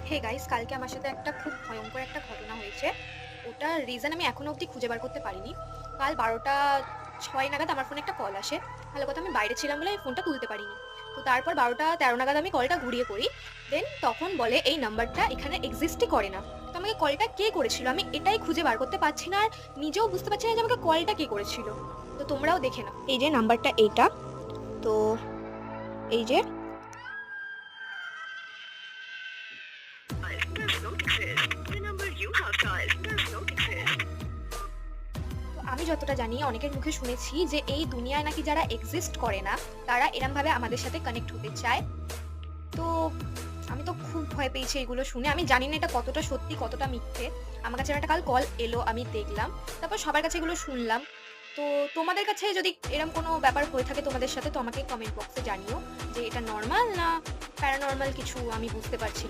Hey guys, কালকে আমার সাথে একটা খুব ভয়ঙ্কর একটা ঘটনা হয়েছে। ওটার রিজন আমি এখনো অবধি খুঁজে বার করতে পারিনি। কাল ১২টা ৬ নাগাদ আমার ফোনে একটা কল আসে। ভালো কথা, আমি বাইরে ছিলাম বলে আমি ফোনটা তুলতে পারিনি। তো তারপর ১২টা ১৩ নাগাদ আমি কলটা ঘুরিয়ে করি। দেন তখন বলে এই নাম্বারটা এখানে এক্সিস্টই করে না। তো আমাকে কলটা কে করেছিল আমি এটাই খুঁজে বার করতে পারছি না, আর নিজেও বুঝতে পারছি না যে আমাকে কলটা কে করেছিল। তো তোমরাও দেখে নাও। এই যে নাম্বারটা এইটা। তো এই যে does not exist. The number you have dialed does not exist. তো আমি যতটা জানি অনেকের মুখে শুনেছি যে এই দুনিয়ায় নাকি যারা এক্সিস্ট করে না তারা এরমভাবে আমাদের সাথে কানেক্ট হতে চায়। তো আমি তো খুব ভয় পেয়েছি এগুলো শুনে। আমি জানি না এটা কতটা সত্যি কতটা মিথ্যে। আমার কাছে একটা কাল কল এলো, আমি দেখলাম। তারপর সবার কাছে এগুলো শুনলাম। তো তোমাদের কাছে যদি এরম কোনো ব্যাপার হয়ে থাকে তোমাদের সাথে, তো আমাকে কমেন্ট বক্সে জানিও যে এটা নরমাল না প্যারানরমাল কিছু, আমি বুঝতে পারছি না।